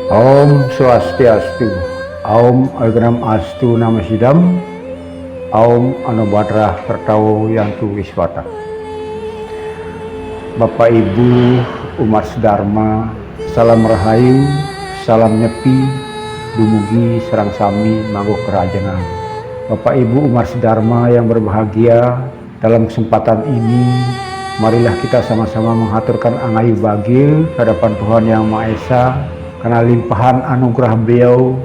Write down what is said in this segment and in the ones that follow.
Om Swastiastu, Om Agram Astu Namasidam, Om Anubhadra Pertau Yantu Wiswata. Bapak Ibu umat sedharma, salam rahayu, salam nyepi, dumugi sareng sami manggo kerajengan. Bapak Ibu umat sedharma yang berbahagia, dalam kesempatan ini marilah kita sama-sama menghaturkan angayu bagil hadapan Tuhan Yang Maha Esa. Karena limpahan anugerah beliau,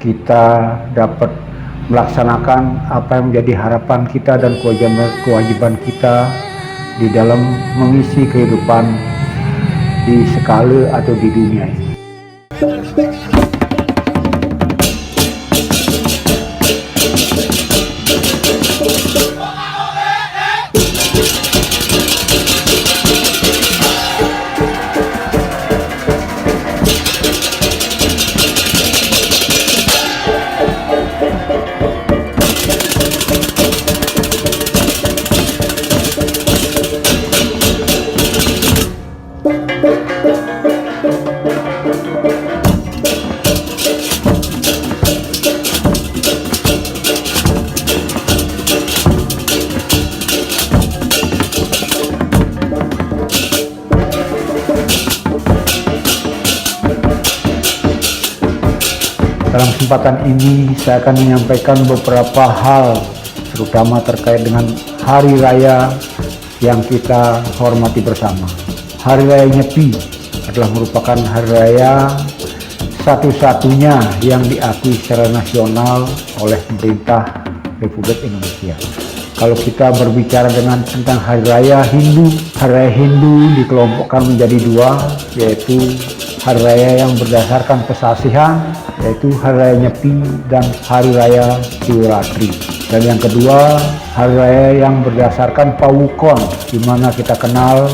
kita dapat melaksanakan apa yang menjadi harapan kita dan kewajiban kita di dalam mengisi kehidupan di skala atau di dunia ini. Dalam kesempatan ini saya akan menyampaikan beberapa hal, terutama terkait dengan hari raya yang kita hormati bersama. Hari Raya Nyepi adalah merupakan hari raya satu-satunya yang diakui secara nasional oleh pemerintah Republik Indonesia. Kalau kita berbicara tentang hari raya Hindu dikelompokkan menjadi dua, yaitu hari raya yang berdasarkan kesasihan, yaitu Hari Raya Nyepi dan Hari Raya Siwaratri. Dan yang kedua, Hari Raya yang berdasarkan Pawukon, di mana kita kenal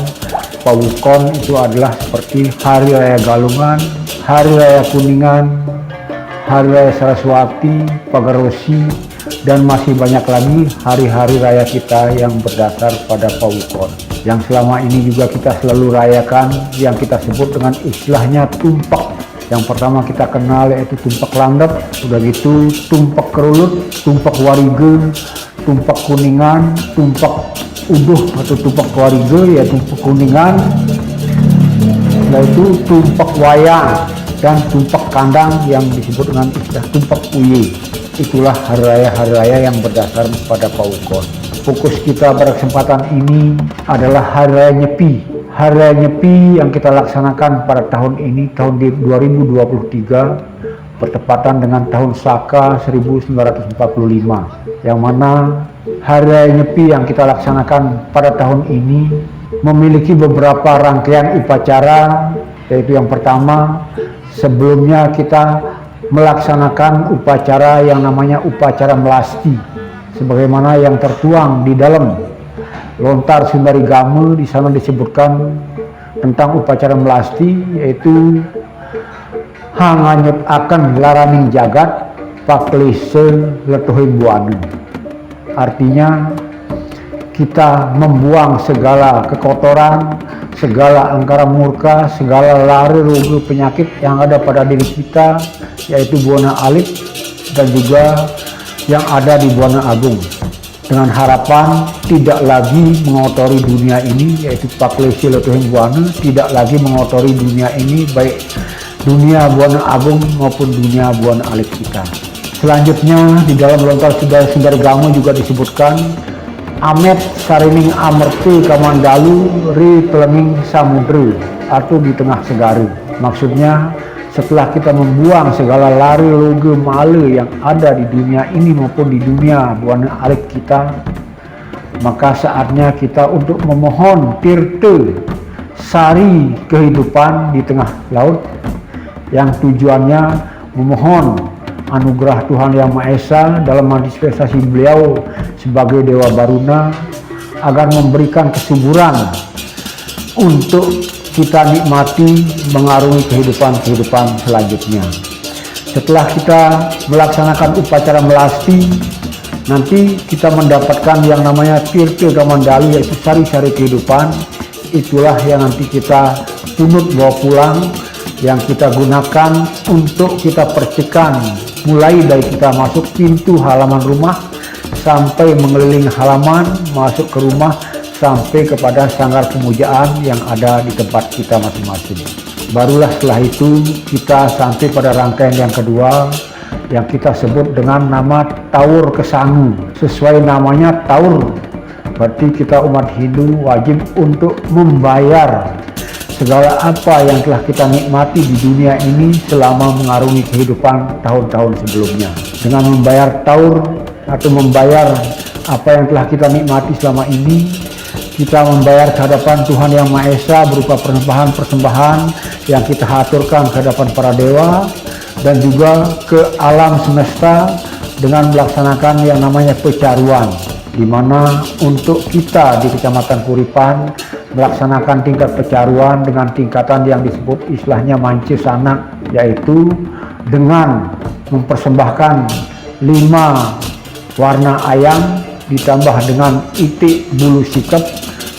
Pawukon itu adalah seperti Hari Raya Galungan, Hari Raya Kuningan, Hari Raya Saraswati, Pagarosi, dan masih banyak lagi hari-hari raya kita yang berdasar pada Pawukon. Yang selama ini juga kita selalu rayakan, yang kita sebut dengan istilahnya tumpak. Yang pertama kita kenal yaitu tumpak landep, udah gitu tumpak kerulut, tumpak warige, tumpak kuningan, tumpak uduh atau tumpak warige ya tumpak kuningan, yaitu tumpak wayang dan tumpak kandang yang disebut dengan istilah tumpak uye. Itulah hari raya yang berdasar pada Pawukon. Fokus kita pada kesempatan ini adalah Hari Raya Nyepi. Hari Raya Nyepi yang kita laksanakan pada tahun ini, tahun 2023, bertepatan dengan tahun Saka 1945, yang mana Hari Raya Nyepi yang kita laksanakan pada tahun ini memiliki beberapa rangkaian upacara, yaitu yang pertama, sebelumnya kita melaksanakan upacara yang namanya upacara melasti, sebagaimana yang tertuang di dalam Lontar Sundari Game. Di sana disebutkan tentang upacara melasti, yaitu hanganyut akan laraning jagat paklise letuhin buanu. Artinya kita membuang segala kekotoran, segala angkara murka, segala lari rugi penyakit yang ada pada diri kita, yaitu buana alit dan juga yang ada di Buana Agung, dengan harapan tidak lagi mengotori dunia ini, yaitu paklesi letuhin buana, tidak lagi mengotori dunia ini, baik dunia Buana Agung maupun dunia Buana Alit kita. Selanjutnya di dalam Lontar Sundari Game juga disebutkan Amet Sarining Amerti Kamandalu Ri Pelenging Samudra, atau di tengah segara. Maksudnya setelah kita membuang segala lari loge male yang ada di dunia ini maupun di dunia Buana Alit kita, maka saatnya kita untuk memohon tirte sari kehidupan di tengah laut, yang tujuannya memohon anugerah Tuhan Yang Maha Esa dalam manifestasi beliau sebagai Dewa Baruna agar memberikan kesuburan untuk kita nikmati mengarungi kehidupan selanjutnya. Setelah kita melaksanakan upacara melasti, nanti kita mendapatkan yang namanya tirte gamandalu, yaitu sari-sari kehidupan. Itulah yang nanti kita punut bawa pulang yang kita gunakan untuk kita percikan, mulai dari kita masuk pintu halaman rumah sampai mengelilingi halaman, masuk ke rumah sampai kepada sanggar pemujaan yang ada di tempat kita masing-masing. Barulah setelah itu kita sampai pada rangkaian yang kedua yang kita sebut dengan nama Taur Kesangu. Sesuai namanya Taur, berarti kita umat Hindu wajib untuk membayar segala apa yang telah kita nikmati di dunia ini selama mengarungi kehidupan tahun-tahun sebelumnya. Dengan membayar taur atau membayar apa yang telah kita nikmati selama ini, kita membayar kehadapan Tuhan Yang Maha Esa berupa persembahan-persembahan yang kita haturkan kehadapan para dewa dan juga ke alam semesta dengan melaksanakan yang namanya pecaruan, di mana untuk kita di Kecamatan Kuripan melaksanakan tingkat pecaruan dengan tingkatan yang disebut istilahnya mance sanak, yaitu dengan mempersembahkan 5 warna ayam ditambah dengan itik bulu sikap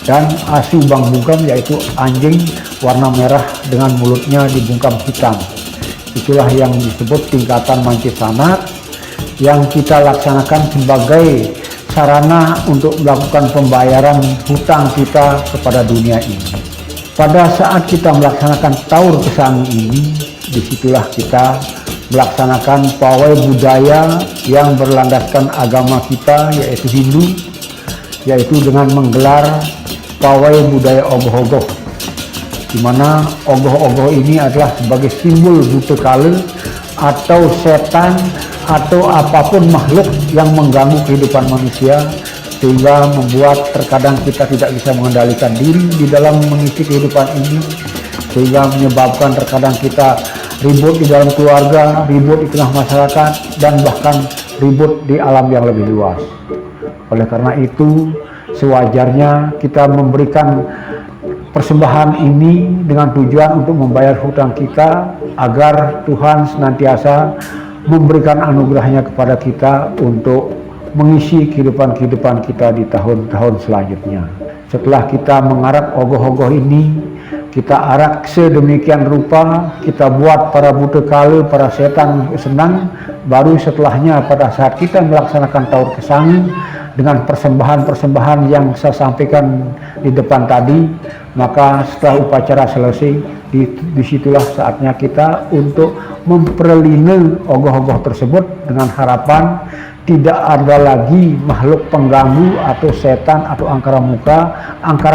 dan asu bang bungkam, yaitu anjing warna merah dengan mulutnya dibungkam hitam. Itulah yang disebut tingkatan mance sanak yang kita laksanakan sebagai sarana untuk melakukan pembayaran hutang kita kepada dunia ini. Pada saat kita melaksanakan Taur Kesangu ini, disitulah kita melaksanakan pawai budaya yang berlandaskan agama kita yaitu Hindu, yaitu dengan menggelar pawai budaya ogoh-ogoh, di mana ogoh-ogoh ini adalah sebagai simbol buta kala atau setan atau apapun makhluk yang mengganggu kehidupan manusia, sehingga membuat terkadang kita tidak bisa mengendalikan diri di dalam mengisi kehidupan ini, sehingga menyebabkan terkadang kita ribut di dalam keluarga, ribut di tengah masyarakat, dan bahkan ribut di alam yang lebih luas. Oleh karena itu, sewajarnya kita memberikan persembahan ini dengan tujuan untuk membayar hutang kita agar Tuhan senantiasa memberikan anugerahnya kepada kita untuk mengisi kehidupan kita di tahun-tahun selanjutnya. Setelah kita mengarak ogoh-ogoh ini, kita arak sedemikian rupa, kita buat para buta kala, para setan senang, baru setelahnya pada saat kita melaksanakan Taur Kesangu dengan persembahan-persembahan yang saya sampaikan di depan tadi, maka setelah upacara selesai, disitulah saatnya kita untuk memperlindungi ogoh-ogoh tersebut dengan harapan tidak ada lagi makhluk pengganggu atau setan atau angkara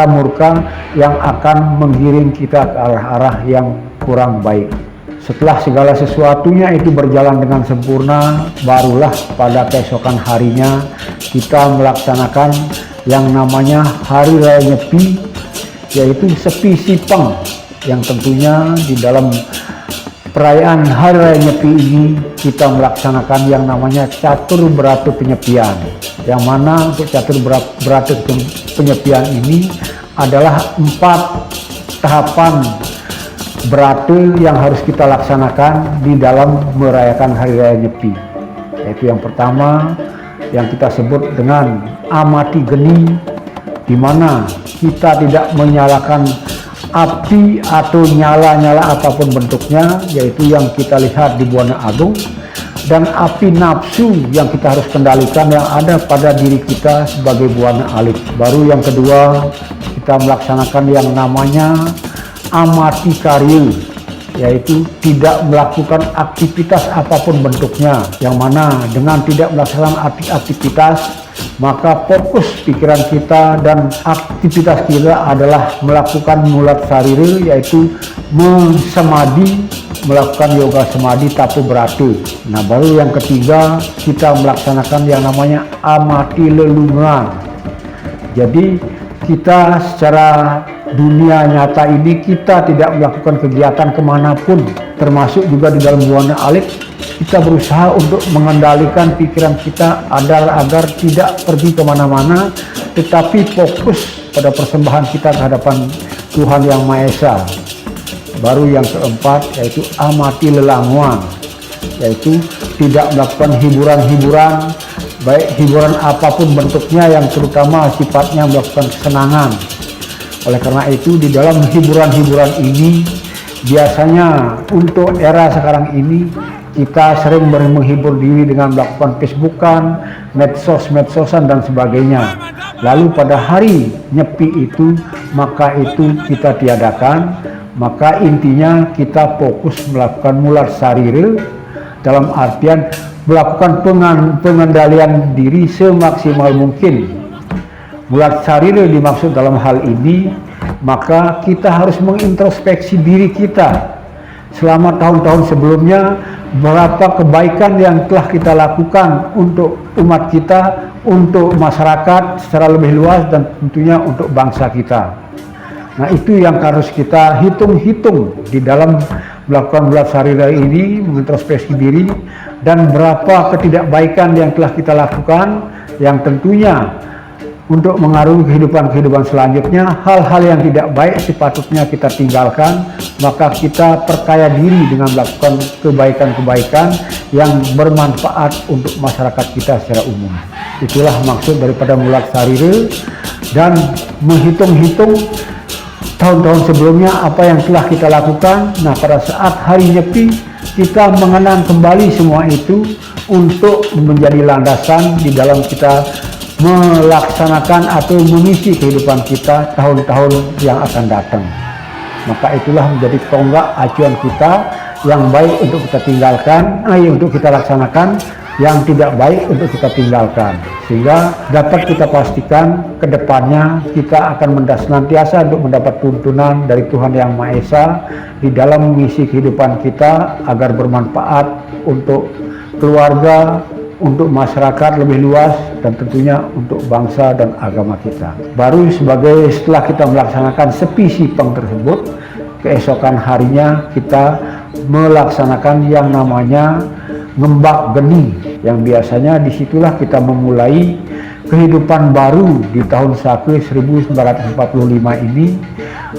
murka yang akan menggiring kita ke arah-arah yang kurang baik. Setelah segala sesuatunya itu berjalan dengan sempurna, barulah pada keesokan harinya kita melaksanakan yang namanya Hari Raya Nyepi, yaitu Sepi Sipeng, yang tentunya di dalam perayaan Hari Raya Nyepi ini kita melaksanakan yang namanya Catur Berata Penyepian, yang mana untuk Catur Berata Penyepian ini adalah 4 tahapan berata yang harus kita laksanakan di dalam merayakan Hari Raya Nyepi. Yaitu yang pertama yang kita sebut dengan amati geni, di mana kita tidak menyalakan api atau nyala-nyala apapun bentuknya, yaitu yang kita lihat di Buana Agung, dan api nafsu yang kita harus kendalikan yang ada pada diri kita sebagai Buana Alit. Baru yang kedua kita melaksanakan yang namanya amati karya, yaitu tidak melakukan aktivitas apapun bentuknya, yang mana dengan tidak melaksanakan aktivitas maka fokus pikiran kita dan aktivitas kita adalah melakukan mulat sarira, yaitu melakukan yoga semadi tapu beratu. Nah, baru yang ketiga kita melaksanakan yang namanya amati lelungan. Jadi kita secara dunia nyata ini kita tidak melakukan kegiatan kemanapun, termasuk juga di dalam Buana Alit. Kita berusaha untuk mengendalikan pikiran kita agar tidak pergi kemana-mana, tetapi fokus pada persembahan kita kehadapan Tuhan Yang Maha Esa. Baru yang keempat yaitu amati lelanguan, yaitu tidak melakukan hiburan-hiburan, baik hiburan apapun bentuknya yang terutama sifatnya melakukan kesenangan. Oleh karena itu di dalam hiburan-hiburan ini Biasanya untuk era sekarang ini kita sering menghibur diri dengan melakukan Facebookan, medsos-medsosan dan sebagainya. Lalu pada hari nyepi itu, maka itu kita tiadakan. Maka intinya kita fokus melakukan mulat sarire, dalam artian melakukan pengendalian diri semaksimal mungkin. Mulat sarire dimaksud dalam hal ini, maka kita harus mengintrospeksi diri kita selama tahun-tahun sebelumnya, berapa kebaikan yang telah kita lakukan untuk umat kita, untuk masyarakat secara lebih luas, dan tentunya untuk bangsa kita. Nah, itu yang harus kita hitung-hitung di dalam melakukan mulat sarire ini, mengintrospeksi diri, dan berapa ketidakbaikan yang telah kita lakukan, yang tentunya untuk mengaruhi kehidupan selanjutnya. Hal-hal yang tidak baik sepatutnya kita tinggalkan, maka kita perkaya diri dengan melakukan kebaikan-kebaikan yang bermanfaat untuk masyarakat kita secara umum. Itulah maksud daripada mulat sarire, dan menghitung-hitung tahun-tahun sebelumnya apa yang telah kita lakukan. Nah, pada saat hari nyepi, kita mengenang kembali semua itu untuk menjadi landasan di dalam kita melaksanakan atau mengisi kehidupan kita tahun-tahun yang akan datang. Maka itulah menjadi tonggak acuan kita yang baik untuk kita tinggalkan, untuk kita laksanakan, yang tidak baik untuk kita tinggalkan, sehingga dapat kita pastikan ke depannya kita akan senantiasa untuk mendapat tuntunan dari Tuhan Yang Maha Esa di dalam mengisi kehidupan kita agar bermanfaat untuk keluarga, untuk masyarakat lebih luas, dan tentunya untuk bangsa dan agama kita. Baru setelah kita melaksanakan sepi sipeng tersebut, keesokan harinya kita melaksanakan yang namanya ngembak geni, yang biasanya disitulah kita memulai kehidupan baru di tahun Sake 1945 ini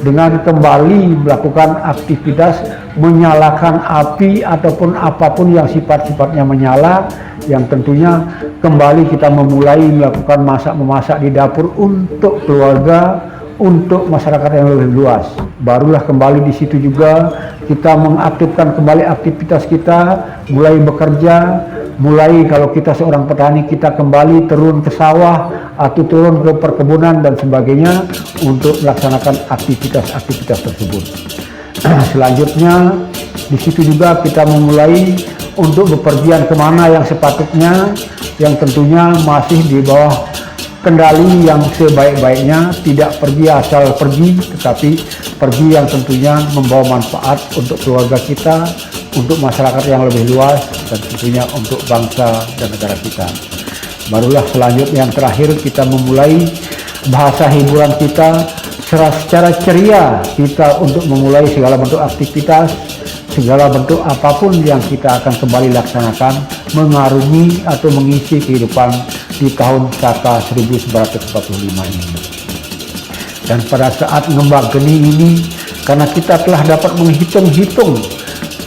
dengan kembali melakukan aktivitas menyalakan api ataupun apapun yang sifat-sifatnya menyala, yang tentunya kembali kita memulai melakukan masak-memasak di dapur untuk keluarga, untuk masyarakat yang lebih luas. Barulah kembali di situ juga kita mengaktifkan kembali aktivitas kita, mulai bekerja, mulai kalau kita seorang petani kita kembali turun ke sawah atau turun ke perkebunan dan sebagainya untuk melaksanakan aktivitas-aktivitas tersebut. Selanjutnya di situ juga kita memulai untuk bepergian kemana yang sepatutnya, yang tentunya masih di bawah kendali yang sebaik-baiknya, tidak pergi asal pergi, tetapi pergi yang tentunya membawa manfaat untuk keluarga kita, untuk masyarakat yang lebih luas, dan tentunya untuk bangsa dan negara kita. Barulah selanjutnya yang terakhir kita memulai bahasa hiburan kita secara ceria kita untuk memulai segala bentuk aktivitas, segala bentuk apapun yang kita akan kembali laksanakan mengarungi atau mengisi kehidupan di tahun Saka 1945 ini. Dan pada saat ngembak geni ini, karena kita telah dapat menghitung-hitung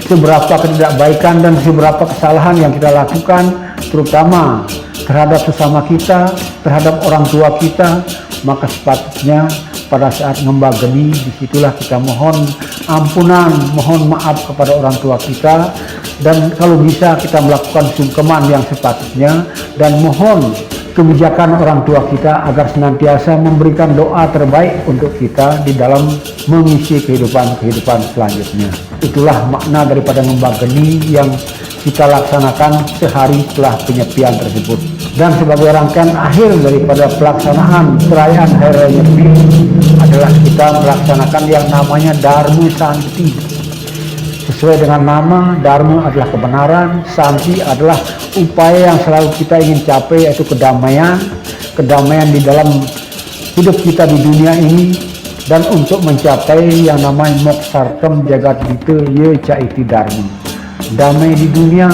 seberapa ketidakbaikan dan seberapa kesalahan yang kita lakukan, terutama terhadap sesama kita, terhadap orang tua kita, maka sepatutnya pada saat ngembak geni, disitulah kita mohon ampunan, mohon maaf kepada orang tua kita, dan kalau bisa kita melakukan sungkeman yang sepatutnya, dan mohon kebijakan orang tua kita agar senantiasa memberikan doa terbaik untuk kita di dalam mengisi kehidupan selanjutnya. Itulah makna daripada ngembak geni yang kita laksanakan sehari setelah penyepian tersebut. Dan sebagai rangkaian akhir daripada pelaksanaan perayaan Hari Raya Nyepi adalah kita melaksanakan yang namanya Dharma Santi. Sesuai dengan nama, Dharma adalah kebenaran, Santi adalah upaya yang selalu kita ingin capai, yaitu kedamaian di dalam hidup kita di dunia ini, dan untuk mencapai yang namanya Moksartam Jagat Dita Ye Caiti Dharma. Damai di dunia,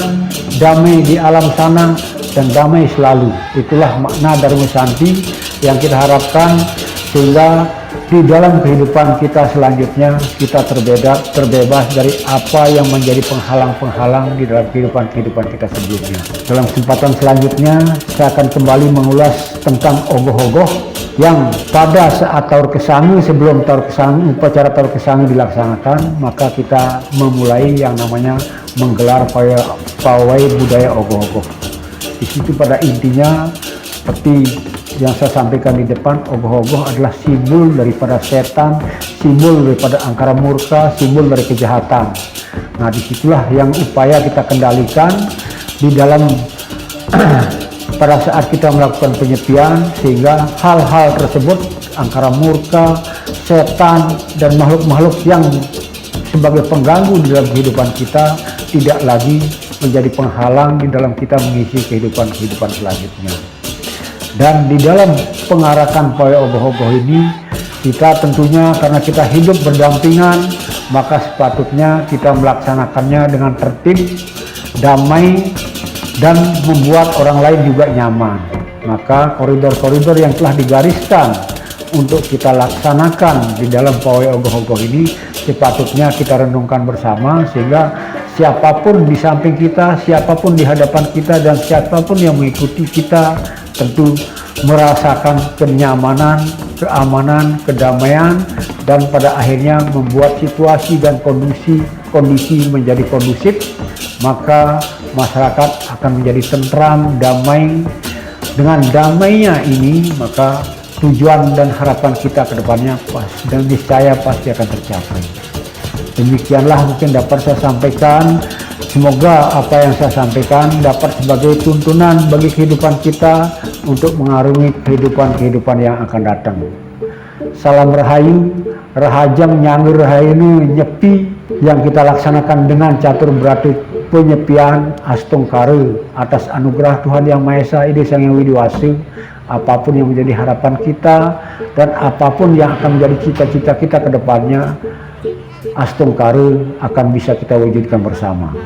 damai di alam sana, dan damai selalu. Itulah makna Dharma Santi yang kita harapkan, sehingga di dalam kehidupan kita selanjutnya kita terbebas dari apa yang menjadi penghalang-penghalang di dalam kehidupan kita sebelumnya. Dalam kesempatan selanjutnya saya akan kembali mengulas tentang ogoh-ogoh yang pada saat Taur Kesangu, sebelum upacara Taur Kesangu dilaksanakan, maka kita memulai yang namanya menggelar pawai budaya ogoh-ogoh. Di situ pada intinya seperti yang saya sampaikan di depan, ogoh-ogoh adalah simbol daripada setan, simbol daripada angkara murka, simbol dari kejahatan. Nah, disitulah yang upaya kita kendalikan di dalam pada saat kita melakukan penyepian, sehingga hal-hal tersebut, angkara murka, setan, dan makhluk-makhluk yang sebagai pengganggu di dalam kehidupan kita tidak lagi menjadi penghalang di dalam kita mengisi kehidupan selanjutnya. Dan di dalam pengarakan pawai ogoh-ogoh ini, kita tentunya karena kita hidup berdampingan, maka sepatutnya kita melaksanakannya dengan tertib, damai, dan membuat orang lain juga nyaman. Maka koridor-koridor yang telah digariskan untuk kita laksanakan di dalam pawai ogoh-ogoh ini sepatutnya kita renungkan bersama, sehingga siapapun di samping kita, siapapun di hadapan kita, dan siapapun yang mengikuti kita tentu merasakan kenyamanan, keamanan, kedamaian, dan pada akhirnya membuat situasi dan kondisi menjadi kondusif, maka masyarakat akan menjadi tentram, damai. Dengan damainya ini, maka tujuan dan harapan kita ke depannya dan niscaya pasti akan tercapai. Demikianlah mungkin dapat saya sampaikan. Semoga apa yang saya sampaikan dapat sebagai tuntunan bagi kehidupan kita untuk mengarungi kehidupan yang akan datang. Salam Rahayu, Rahajang Nyanggur Rahayunu Nyepi yang kita laksanakan dengan catur berarti penyepian Astungkare atas anugerah Tuhan Yang Maha Esa Ide Sang Hyang Widiwasa. Apapun yang menjadi harapan kita dan apapun yang akan menjadi cita-cita kita ke depannya, Astungkare akan bisa kita wujudkan bersama.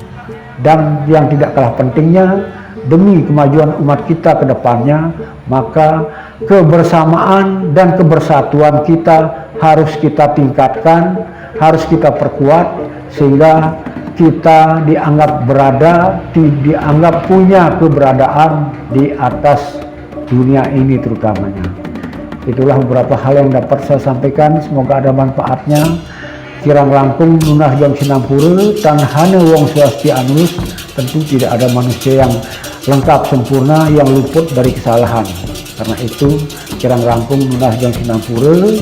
Dan yang tidak kalah pentingnya, demi kemajuan umat kita ke depannya, maka kebersamaan dan kebersatuan kita harus kita tingkatkan, harus kita perkuat, sehingga kita dianggap dianggap punya keberadaan di atas dunia ini terutamanya. Itulah beberapa hal yang dapat saya sampaikan, semoga ada manfaatnya. Kirang langkung nunah jam sinampura tanhana wong swasti anus. Tentu tidak ada manusia yang lengkap sempurna yang luput dari kesalahan. Karena itu kirang langkung nunah jam sinampura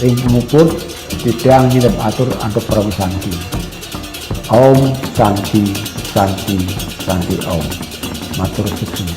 ring pemuput titiang nyidap atur antuk prabu santi. Om Santi Santi Santi Om. Matur suksuna.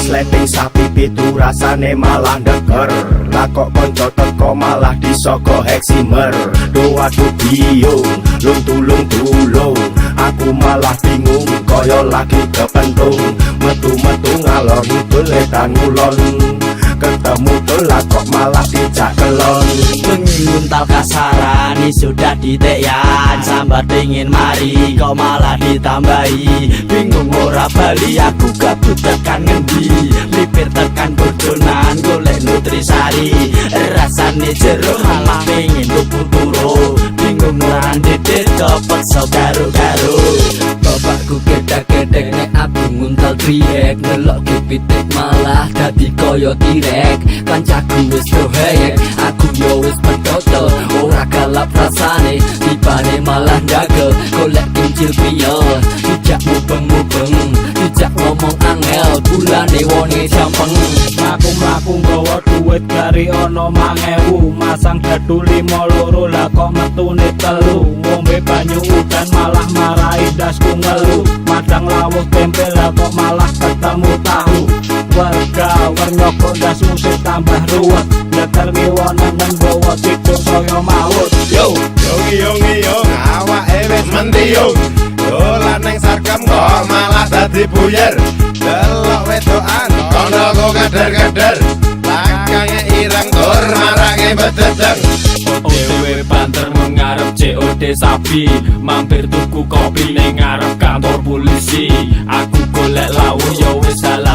Sleting sapi pitu rasane malah deger. Lah kok konco teko malah disoko heksimer. Doa tuh biung, lung tulung. Aku malah bingung, koyo lagi kepentung. Metu-metu ngalor ngidul edan ngulon. Ketemu telat kok malah dijak kelon. Menguntal kasaran, ini sudah diteyan. Sambat pingin mari, kok malah ditambahi. Bingung ora bali, aku gabut tekan ngendi. Lipir tekan bodonan, golek nutrisari. Rasane jeruk malah pingin tuku turu. Bingung ora ndedit, cepet so karo-karo. Bapakku gedek-gedek nek aku nguntal triek. Nelok kepitik malah dadi koyo tirek. Kancaku wis dohek, aku yo wis mentoto. Ora galap rasane, tibane malah ndagel. Golek kincil piyo, dijak mubeng-mubeng. Dijak ngomong angel, bulane wone jampeng. Mlaku-mlaku nggawa duit gari ono 1000. Masang dadu 5 lah kok metune 3. Ngombe banyu udan malah marai dasku ngelu. Madang lawuh tempe lah kok malah ketemu tahu. Warga wernyoko das musik tambah ruwet. Nyekel ngiwonangan bawa situk saya maut. Yo, yong awake wis mentiung. Dolan neng sarkem kok malah dadi buyer. Delok wedokan kondoku keder-keder. Lakange ireng tur marake bededeng. OTW banter mengarep COD sapi. Mampir tuku kopi ning ngarep kantor polisi. Aku golek lawuh yo wis salah